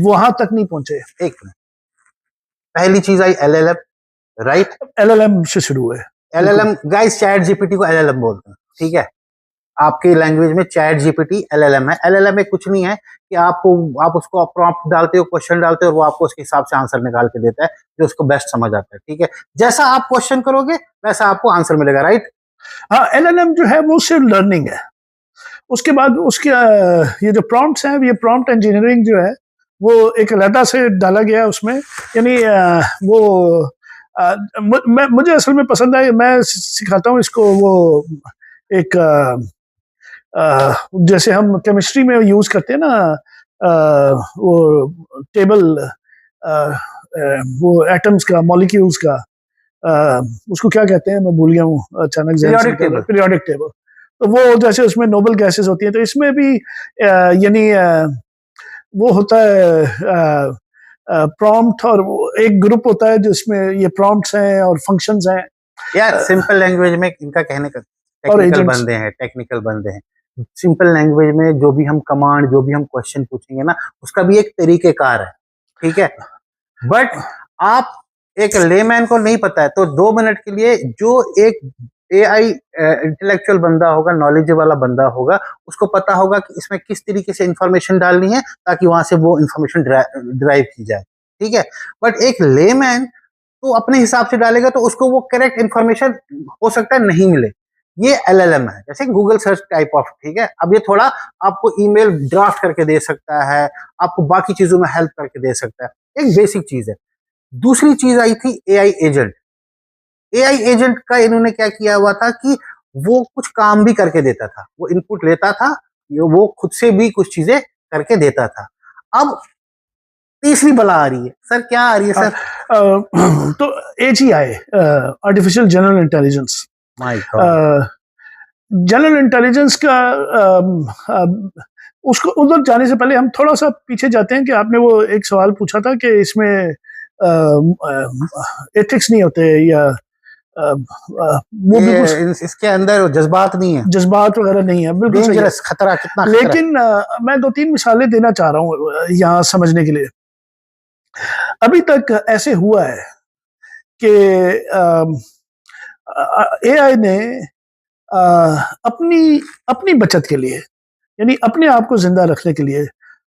वहां तक नहीं पहुंचे। एक मिनट, पहली चीज आई LLM, राइट? LLM से शुरू है। LLM गाइस, चैट जीपीटी को LLM बोलते हैं, ठीक है? आपकी लैंग्वेज में चैट जीपीटी LLM है। LLM में कुछ नहीं है कि आप उसको प्रॉम्प्ट डालते हो, क्वेश्चन डालते हो और वो आपको उसके हिसाब से आंसर निकाल के देता है जो उसको बेस्ट समझ आता है, ठीक है? जैसा आप क्वेश्चन करोगे वैसा आपको आंसर मिलेगा, राइट? हाँ, LLM जो है वो सिर्फ लर्निंग है। उसके बाद उसके ये जो प्रॉम्प्ट्स हैं, ये प्रॉम्प्ट इंजीनियरिंग जो है वो एक अलहदा से डाला गया है उसमें, यानी वो मुझे असल में पसंद है, मैं सिखाता हूँ इसको। वो एक जैसे हम केमिस्ट्री में यूज करते हैं ना, वो टेबल, वो एटम्स का, मॉलिक्यूल्स का, उसको क्या कहते हैं, मैं भूल गया हूँ अचानक। Periodic table. Periodic table. तो वो जैसे उसमें नोबल गैसेस होती हैं, तो इसमें भी यानी वो होता है प्रॉम्प्ट, और एक ग्रुप होता है जिसमें ये प्रॉम्प्ट्स हैं और फंक्शंस हैं। यार सिंपल लैंग्वेज में इनका कहने का, और टेक्निकल बंदे हैं। सिंपल लैंग्वेज में जो भी हम कमांड, जो भी हम क्वेश्चन पूछेंगे ना, उसका भी एक तरीकेकार है, ठीक है? बट आप एक लेमैन को नहीं पता है तो 2 मिनट के लिए जो एक AI इंटेलेक्चुअल बंदा होगा, नॉलेज वाला बंदा होगा, उसको पता होगा कि इसमें किस तरीके से इंफॉर्मेशन डालनी है ताकि वहां से वो इंफॉर्मेशन ड्राइव की जाए, ठीक है? बट एक लेमैन तो अपने हिसाब से डालेगा तो उसको वो करेक्ट इंफॉर्मेशन हो सकता है नहीं मिले। ये LLM है, जैसे गूगल सर्च टाइप ऑफ, ठीक है? अब ये थोड़ा आपको ईमेल ड्राफ्ट करके दे सकता है, आपको बाकी चीजों में हेल्प करके दे सकता है, एक बेसिक चीज है। दूसरी चीज आई थी AI एजेंट। AI एजेंट का इन्होंने क्या किया हुआ था कि वो कुछ काम भी करके देता था, वो इनपुट लेता था, वो खुद से भी कुछ चीजें करके देता था। अब तीसरी बला आ रही है सर, क्या आ रही है सर? तो AGI, artificial general intelligence. My God, general intelligence का उसको उधर जाने से पहले हम थोड़ा सा पीछे जाते हैं कि आपने वो एक सवाल पूछा था कि इसमें एथिक्स नहीं होते, या वो बिल्कुल इसके अंदर जज्बात नहीं है, जज्बात वगैरह नहीं है, बिल्कुल सही है। डेंजरस, खतरा, कितना खतरा है। लेकिन मैं 2-3 मिसालें देना चाह रहा हूँ यहाँ समझने के लिए। अभी तक ऐसे हुआ है कि AI ने अपनी अपनी बचत के लिए, यानी अपने आप को जिंदा रखने के लिए,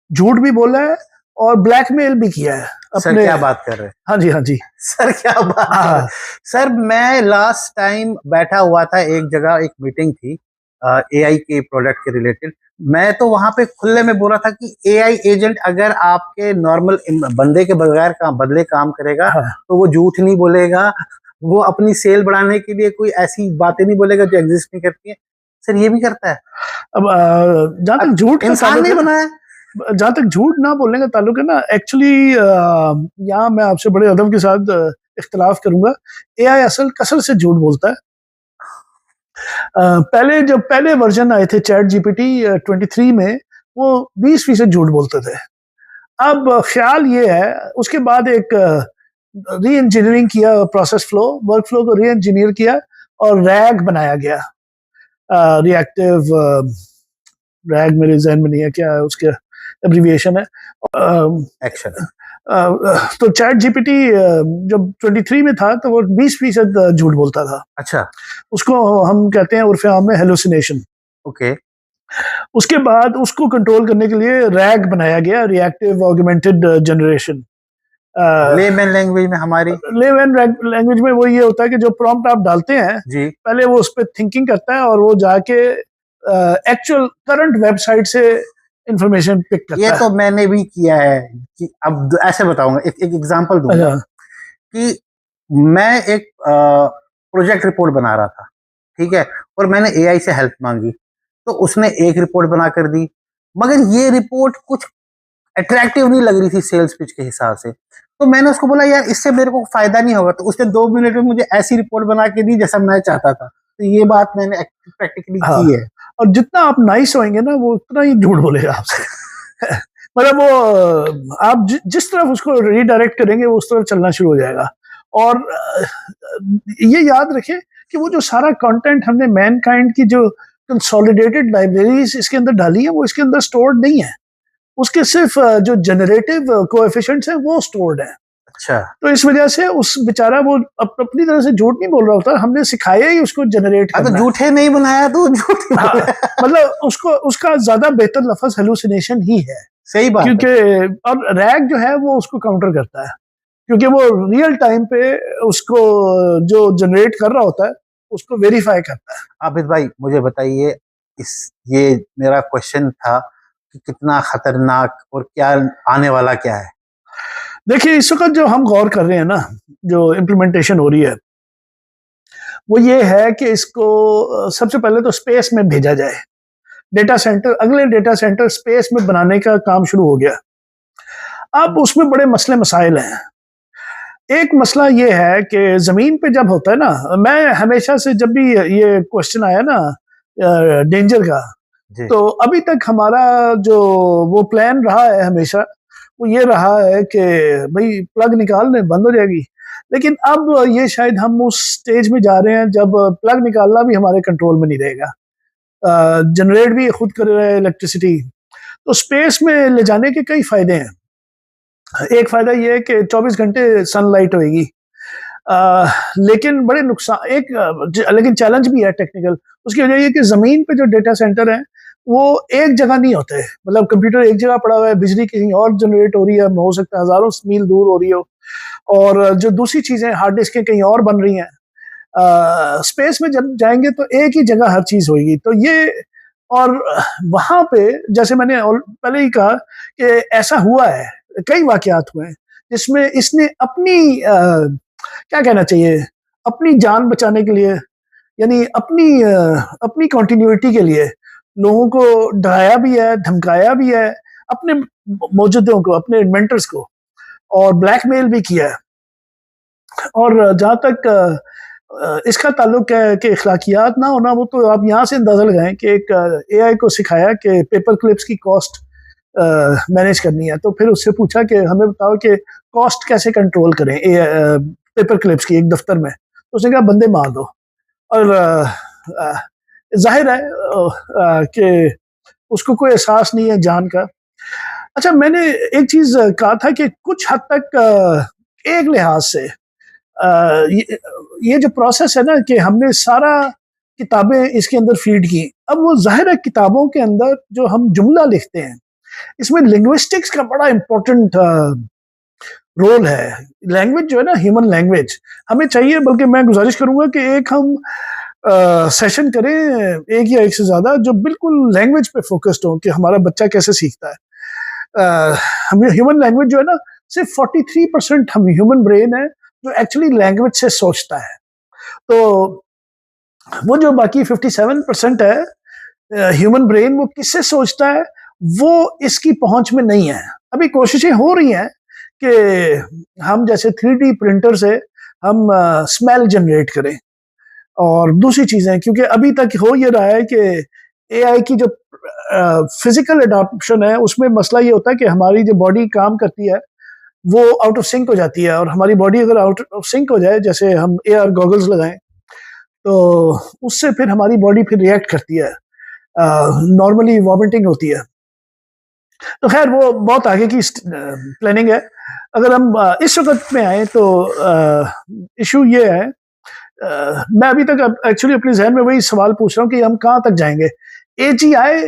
झूठ भी बोला है और ब्लैकमेल भी किया है सर अपने। क्या बात कर रहे हैं? हाँ जी, हाँ जी। सर क्या बात कर रहे हैं? सर मैं लास्ट टाइम बैठा हुआ था एक जगह, एक मीटिंग थी, एआई के प्रोडक्ट के रिलेटेड। मैं तो वहां पे खुले में बोला था कि एआई एजेंट अगर आपके नॉर्मल बंदे के बगैर बदले काम करेगा हाँ। तो वो झूठ नहीं बोलेगा, वो अपनी सेल बढ़ाने के लिए कोई ऐसी बातें नहीं बोलेगा जो एग्जिस्ट नहीं करती है। सर ये भी करता है। अब जहाँ तक झूठ का इंसान ताल्लुक नहीं है, बनाया। जहाँ तक झूठ ना बोलने का ताल्लुक है ना, एक्चुअली यहाँ मैं आपसे बड़े अदब के साथ इख्तलाफ करूंगा। एआई असल कसर से झूठ बोलता है। पहले जब पहले वर्जन आए थे चैट जीपीटी 23 में, वो 20% झूठ बोलते थे। अब ख्याल ये है, उसके बाद एक री इंजीनियरिंग किया, प्रोसेस फ्लो वर्क फ्लो को री इंजीनियर किया और रैग बनाया गया। रिएक्टिव रैग मेरे जहन में नहीं है क्या है, उसके एब्रीविएशन है एक्शन। तो चैट जीपीटी जब 23 में था तो वो 20% झूठ बोलता था। अच्छा। उसको हम कहते हैं उर्फ आम में हेलुसिनेशन। ओके। उसके बाद उसको कंट्रोल करने के लिए रैग बनाया गया, reactive augmented generation. Layman language में हमारी लेमैन लैंग्वेज में वो ये होता है कि जो प्रॉम्प्ट आप डालते हैं जी, पहले वो उस पर थिंकिंग करता है और वो जाके एक्चुअल करंट वेबसाइट से इंफॉर्मेशन पिक करता ये है। तो मैंने भी किया है। कि अब ऐसे बताऊंगा, एक एग्जांपल दूंगा अच्छा, कि मैं एक प्रोजेक्ट रिपोर्ट बना रहा था, ठीक है, और मैंने एआई से हेल्प मांगी तो उसने एक रिपोर्ट बना कर दी, मगर ये रिपोर्ट कुछ अट्रैक्टिव नहीं लग रही थी सेल्स पिच के हिसाब से। तो मैंने उसको बोला यार इससे मेरे को फायदा नहीं होगा, तो उसने 2 मिनट में मुझे ऐसी रिपोर्ट बना के दी जैसा मैं चाहता था। तो ये बात मैंने प्रैक्टिकली हाँ, की है। और जितना आप नाइस होंगे ना वो उतना ही झूठ बोलेगा आपसे। मतलब वो आप जिस तरफ उसको रीडायरेक्ट करेंगे वो उस तरफ चलना शुरू हो जाएगा। और ये याद रखें कि वो जो सारा कंटेंट हमने मैनकाइंड की जो कंसोलिडेटेड लाइब्रेरीज इसके अंदर डाली है वो इसके अंदर स्टोर्ड नहीं है। उसके सिर्फ जो जनरेटिव कोएफिशिएंट्स हैं वो स्टोर्ड है। अच्छा। तो इस वजह से उस बेचारा वो अपनी तरह से झूठ नहीं बोल रहा होता, हमने सिखाया ही उसको जनरेट तो करना है। झूठे नहीं बनाया तो झूठ ही हाँ, बोला। मतलब उसको उसका ज्यादा बेहतर लफ्ज हेलुसिनेशन ही है, सही बात है। क्योंकि और रैग जो है वो उसको काउंटर करता है, क्योंकि वो रियल टाइम पे उसको जो जनरेट कर रहा होता है उसको वेरीफाई करता है। आबिद भाई मुझे बताइए, इस ये मेरा क्वेश्चन था कि कितना खतरनाक और क्या आने वाला क्या है। देखिए इस वक्त जो हम गौर कर रहे हैं ना, जो इम्प्लीमेंटेशन हो रही है वो ये है कि इसको सबसे पहले तो स्पेस में भेजा जाए। डेटा सेंटर, अगले डेटा सेंटर स्पेस में बनाने का काम शुरू हो गया। अब उसमें बड़े मसले मसाइल हैं। एक मसला ये है कि जमीन पे जब होता है ना, मैं हमेशा से जब भी ये क्वेश्चन आया ना डेंजर का, जी। तो अभी तक हमारा जो वो प्लान रहा है हमेशा वो ये रहा है कि भाई प्लग निकालने बंद हो जाएगी। लेकिन अब ये शायद हम उस स्टेज में जा रहे हैं जब प्लग निकालना भी हमारे कंट्रोल में नहीं रहेगा, जनरेट भी खुद कर रहा है इलेक्ट्रिसिटी। तो स्पेस में ले जाने के कई फायदे हैं। एक फायदा ये है कि 24 घंटे सनलाइट होगी, लेकिन बड़े नुकसान लेकिन चैलेंज भी है टेक्निकल। उसकी वजह ये कि जमीन पे जो डेटा सेंटर है वो एक जगह नहीं होते, मतलब कंप्यूटर एक जगह पड़ा हुआ है, बिजली कहीं और जनरेट हो रही है, हो सकता है हजारों मील दूर हो रही हो, और जो दूसरी चीजें हार्ड डिस्कें कहीं और बन रही हैं। स्पेस में जब जाएंगे तो एक ही जगह हर चीज होगी। तो ये, और वहां पे जैसे मैंने पहले ही कहा कि ऐसा हुआ है, कई वाकयात हुए हैं जिसमें इसने अपनी क्या कहना चाहिए, अपनी जान बचाने के लिए, यानी अपनी कंटिन्यूटी के लिए लोगों को डराया भी है, धमकाया भी है, अपने मौजूदों को, अपने इन्वेंटर्स को, और ब्लैकमेल भी किया है। और जहाँ तक इसका ताल्लुक है कि इखलाकियात ना होना, वो तो आप यहाँ से अंदाजा लगाएं कि एक एआई को सिखाया कि पेपर क्लिप्स की कॉस्ट मैनेज करनी है, तो फिर उससे पूछा कि हमें बताओ कि कॉस्ट कैसे कंट्रोल करें पेपर क्लिप्स की एक दफ्तर में। तो उसने कहा बंदे मार दो। और जाहिर है कि उसको कोई एहसास नहीं है जान का। अच्छा, मैंने एक चीज कहा था कि कुछ हद तक एक लिहाज से ये जो प्रोसेस है ना कि हमने सारा किताबें इसके अंदर फीड की, अब वो जाहिर है किताबों के अंदर जो हम जुमला लिखते हैं इसमें लिंग्विस्टिक्स का बड़ा इंपॉर्टेंट रोल है। लैंग्वेज जो है ना, ह्यूमन लैंग्वेज हमें चाहिए, बल्कि मैं गुजारिश करूंगा कि एक हम सेशन करें एक या एक से ज़्यादा, जो बिल्कुल लैंग्वेज पे फोकस्ड हो कि हमारा बच्चा कैसे सीखता है। हमें ह्यूमन लैंग्वेज जो है ना, सिर्फ 43% हम ह्यूमन ब्रेन है जो एक्चुअली लैंग्वेज से सोचता है। तो वो जो बाकी 57% है ह्यूमन ब्रेन, वो किससे सोचता है, वो इसकी पहुंच में नहीं है। अभी कोशिशें हो रही हैं कि हम जैसे 3D प्रिंटर से हम स्मेल जनरेट करें और दूसरी चीजें, क्योंकि अभी तक हो ये रहा है कि एआई की जो फिजिकल एडॉप्शन है उसमें मसला ये होता है कि हमारी जो बॉडी काम करती है वो आउट ऑफ सिंक हो जाती है, और हमारी बॉडी अगर आउट ऑफ सिंक हो जाए, जैसे हम एआर गॉगल्स लगाएं, तो उससे फिर हमारी बॉडी फिर रिएक्ट करती है, नॉर्मली वॉमिटिंग होती है। तो खैर वो बहुत आगे की प्लानिंग है। अगर हम इस वक्त में आए तो इशू ये है, मैं अभी तक एक्चुअली अपने जहन में वही सवाल पूछ रहा हूँ कि हम कहाँ तक जाएंगे। एजीआई,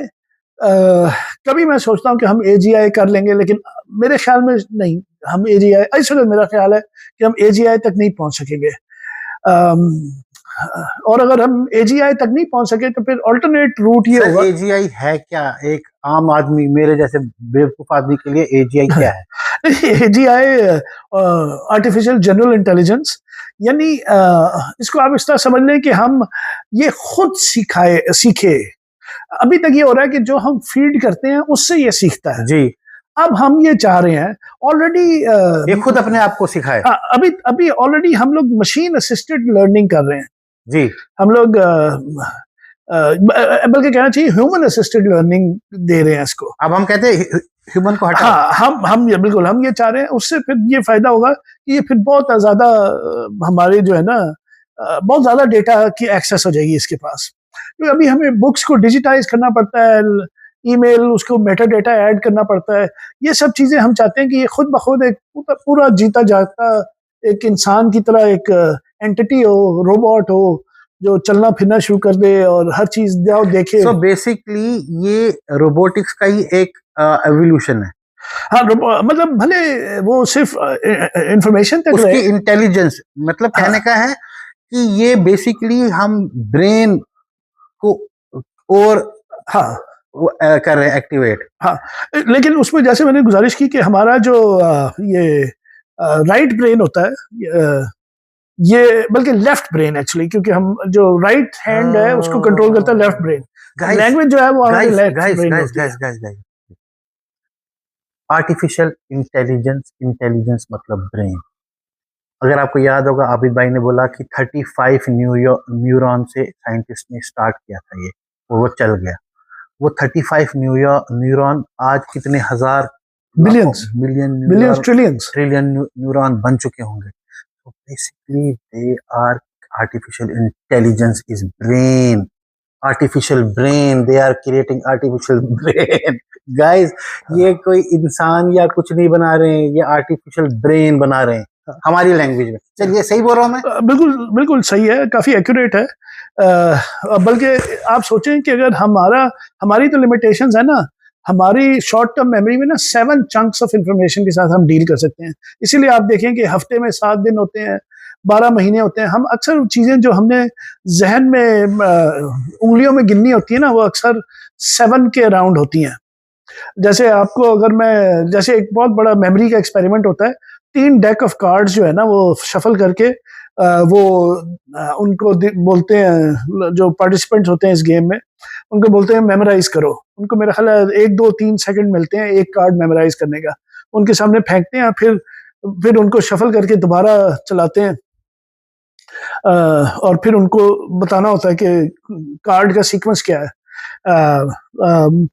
कभी मैं सोचता हूँ कि हम एजीआई कर लेंगे, लेकिन मेरे ख्याल में नहीं, हम एजीआई इस वक्त मेरा ख्याल है कि हम एजीआई तक नहीं पहुंच सकेंगे। और अगर हम एजीआई तक नहीं पहुंच सके तो फिर ऑल्टरनेट रूट ये होगा। एजीआई है क्या? एक आम आदमी, मेरे जैसे बेवकूफ आदमी के लिए एजीआई क्या है? एजीआई आर्टिफिशियल जनरल इंटेलिजेंस, यानी इसको आप इस तरह समझ लें कि हम ये खुद सीखे। अभी तक ये हो रहा है कि जो हम फीड करते हैं उससे ये सीखता है जी। अब हम ये चाह रहे हैं ऑलरेडी ये खुद अपने आप को सिखाए। अभी अभी ऑलरेडी हम लोग मशीन असिस्टेड लर्निंग कर रहे हैं जी। हम लोग, बल्कि कहना चाहिए ह्यूमन असिस्टेड लर्निंग दे रहे हैं इसको। अब हम कहते हैं ह्यूमन को हटाओ। हाँ, हम ये बिल्कुल हम ये चाह रहे हैं, उससे फिर ये फायदा होगा कि ये फिर बहुत ज्यादा हमारे जो है ना बहुत ज्यादा डेटा की एक्सेस हो जाएगी इसके पास। क्योंकि अभी हमें बुक्स को डिजिटाइज करना पड़ता है, ईमेल उसको मेटा डेटा ऐड करना पड़ता है, ये सब चीजें हम चाहते हैं कि ये खुद ब खुद एक पूरा जीता जागता एक इंसान की तरह एक एंटिटी हो, रोबोट हो, जो चलना फिरना शुरू कर दे और हर चीज देखे। सो बेसिकली ये रोबोटिक्स का ही एक एवोल्यूशन है। हाँ, मतलब भले वो सिर्फ इंफॉर्मेशन तक उसकी इंटेलिजेंस, मतलब कहने का है कि ये बेसिकली हम ब्रेन को और हाँ कर रहे हैं एक्टिवेट। हाँ, लेकिन उसमें जैसे मैंने गुजारिश की कि हमारा जो ये राइट ब्रेन होता है, ये बल्कि लेफ्ट ब्रेन एक्चुअली, क्योंकि हम जो राइट हैंड है उसको कंट्रोल करता है लेफ्ट ब्रेन। लैंग्वेज जो है वो हमारे लेफ्ट ब्रेन होती है। आर्टिफिशियल इंटेलिजेंस मतलब ब्रेन। अगर आपको याद होगा, आबिद भाई ने बोला कि 35 न्यूरॉन से साइंटिस्ट ने स्टार्ट किया था ये, और वो चल गया। वो 35 न्यूरॉन आज कितने हजार, मिलियंस ट्रिलियन न्यूरॉन बन चुके होंगे। So basically they are artificial intelligence is brain, artificial brain, they are creating artificial brain guys। ये कोई इंसान या कुछ नहीं बना रहे हैं, ये आर्टिफिशियल ब्रेन बना रहे हैं हमारी लैंग्वेज में। चलिए, सही बोल रहा हूँ मैं? बिल्कुल बिल्कुल सही है, काफी एक्यूरेट है। बल्कि आप सोचें कि अगर हमारी तो लिमिटेशंस है ना, हमारी शॉर्ट टर्म मेमोरी में ना 7 चंक्स ऑफ इंफॉर्मेशन के साथ हम डील कर सकते हैं। इसीलिए आप देखें कि हफ्ते में 7 दिन होते हैं, 12 महीने होते हैं। हम अक्सर चीजें जो हमने जहन में उंगलियों में गिननी होती है ना, वो अक्सर 7 के अराउंड होती हैं। जैसे आपको अगर मैं, जैसे एक बहुत बड़ा मेमोरी का एक्सपेरिमेंट होता है, 3 डेक ऑफ कार्ड्स जो है ना वो शफल करके वो उनको बोलते हैं, जो पार्टिसिपेंट्स होते हैं इस गेम में, उनको बोलते हैं मेमोराइज करो। उनको मेरा ख्याल है 1 2 3 सेकंड मिलते हैं एक कार्ड मेमोराइज करने का। उनके सामने फेंकते हैं, फिर उनको शफल करके दोबारा चलाते हैं, और फिर उनको बताना होता है कि कार्ड का सीक्वेंस क्या है।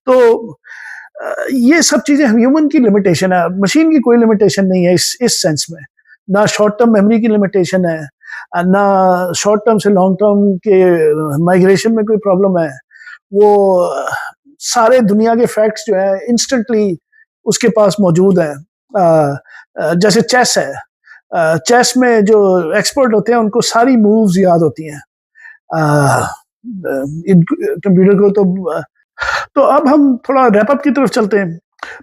तो ये सब चीजें ह्यूमन की लिमिटेशन है, मशीन की कोई लिमिटेशन नहीं है इस सेंस में। ना शॉर्ट टर्म मेमोरी की लिमिटेशन है, ना शॉर्ट टर्म से लॉन्ग टर्म के माइग्रेशन में कोई प्रॉब्लम है। वो सारे दुनिया के फैक्ट्स जो है इंस्टेंटली उसके पास मौजूद है। जैसे चेस है, चेस में जो एक्सपर्ट होते हैं उनको सारी मूव्स याद होती हैं। कंप्यूटर को तो अब हम थोड़ा रैप अप की तरफ चलते हैं।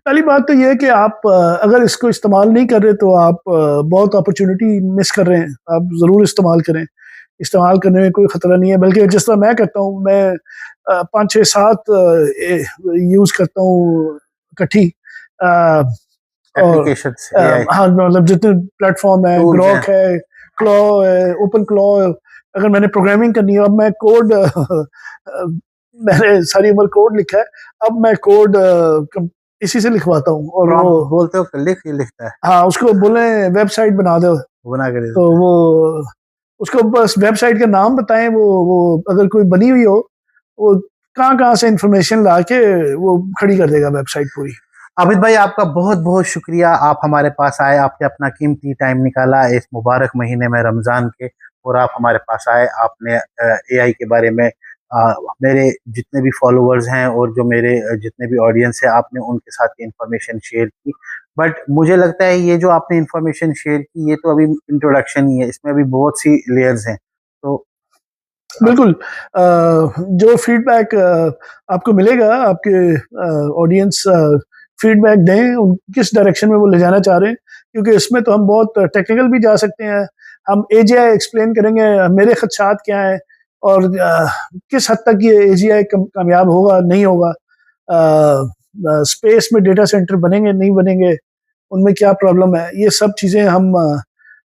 पहली बात तो ये है कि आप अगर इसको इस्तेमाल नहीं कर रहे तो आप बहुत अपॉर्चुनिटी मिस कर रहे हैं। आप ज़रूर इस्तेमाल करें, इस्तेमाल करने में कोई ख़तरा नहीं है, बल्कि जिस तरह मैं करता हूँ, मैं 5, 6, 7 यूज़ करता हूँ इकट्ठी, और एप्लीकेशंस, एआई हाँ, मतलब जितने प्लेटफ़ॉर्म हैं, टूल्स हैं। ग्रॉक है, क्लॉ है, ओपन क्लॉ, अगर मैंने प्रोग्रामिंग करनी है, अब मैं कोड मैंने सारी उम्र कोड लिखा है, अब मैं कोड इसी से लिखवाता हूँ, और वो प्रॉम्प्ट बोलते हो कि लिख, ये लिखता है, हाँ, उसको बोलें वेबसाइट बना दो, वो बना के दे तो देता है। वो उसको बस वेबसाइट का नाम बताएं, वो अगर कोई बनी हुई हो, वो कहाँ-कहाँ से इंफॉर्मेशन ला के वो खड़ी कर देगा वेबसाइट पूरी। आबिद भाई, आपका बहुत बहुत शुक्रिया, आप हमारे पास आए, आपने अपना कीमती टाइम निकाला इस मुबारक महीने में रमज़ान के, और आप हमारे पास आए, आपने एआई के बारे में मेरे जितने भी फॉलोअर्स हैं और जो मेरे जितने भी ऑडियंस है, आपने उनके साथ ये इन्फॉर्मेशन शेयर की। बट मुझे लगता है ये जो आपने इन्फॉर्मेशन शेयर की, ये तो अभी इंट्रोडक्शन ही है, इसमें अभी बहुत सी लेयर्स हैं। तो बिल्कुल, जो फीडबैक आपको मिलेगा, आपके ऑडियंस फीडबैक दें, किस डायरेक्शन में वो ले जाना चाह रहे हैं, क्योंकि इसमें तो हम बहुत टेक्निकल भी जा सकते हैं। हम एजीआई एक्सप्लेन करेंगे, मेरे खदशात क्या हैं, और किस हद तक ये एजीआई कामयाब होगा, नहीं होगा, स्पेस में डेटा सेंटर बनेंगे, नहीं बनेंगे, उनमें क्या प्रॉब्लम है, ये सब चीज़ें हम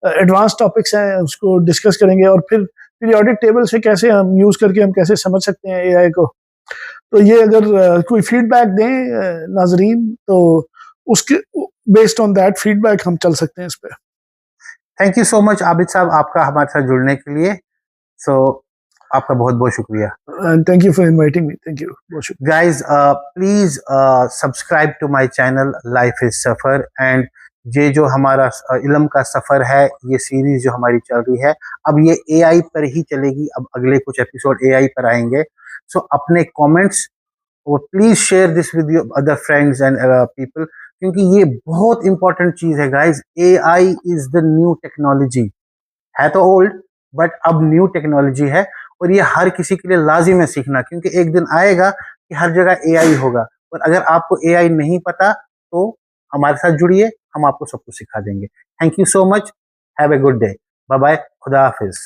एडवांस टॉपिक्स हैं, उसको डिस्कस करेंगे, और फिर पीरियोडिक टेबल से कैसे हम यूज़ करके हम कैसे समझ सकते हैं एआई को। तो ये अगर कोई फीडबैक दें नाज़रीन, तो उसके बेस्ड ऑन दैट फीडबैक हम चल सकते हैं इस पे। Thank you so much Abid साहब, आपका हमारे साथ जुड़ने के लिए। सो आपका बहुत बहुत शुक्रिया। And thank you for inviting me, thank you, बहुत शुक्रिया। Guys, please subscribe to my channel Life is Safar, and ये जो हमारा इल्म का सफ़र है, ये सीरीज़ जो हमारी चल रही है, अब ये एआई पर ही चलेगी, अब अगले कुछ एपिसोड एआई पर आएंगे। सो अपने कमेंट्स, वो please share this with your other friends and people, क्योंकि ये बहुत इंपॉर्टेंट चीज़ है guys. AI is the new technology, है तो ओल्ड, बट अब न्यू टेक्नोलॉजी है, और ये हर किसी के लिए लाजिम है सीखना, क्योंकि एक दिन आएगा कि हर जगह एआई होगा। और अगर आपको एआई नहीं पता, तो हमारे साथ जुड़िए, हम आपको सब कुछ सिखा देंगे। Thank you so much, have a good day, bye bye, खुदा हाफिज।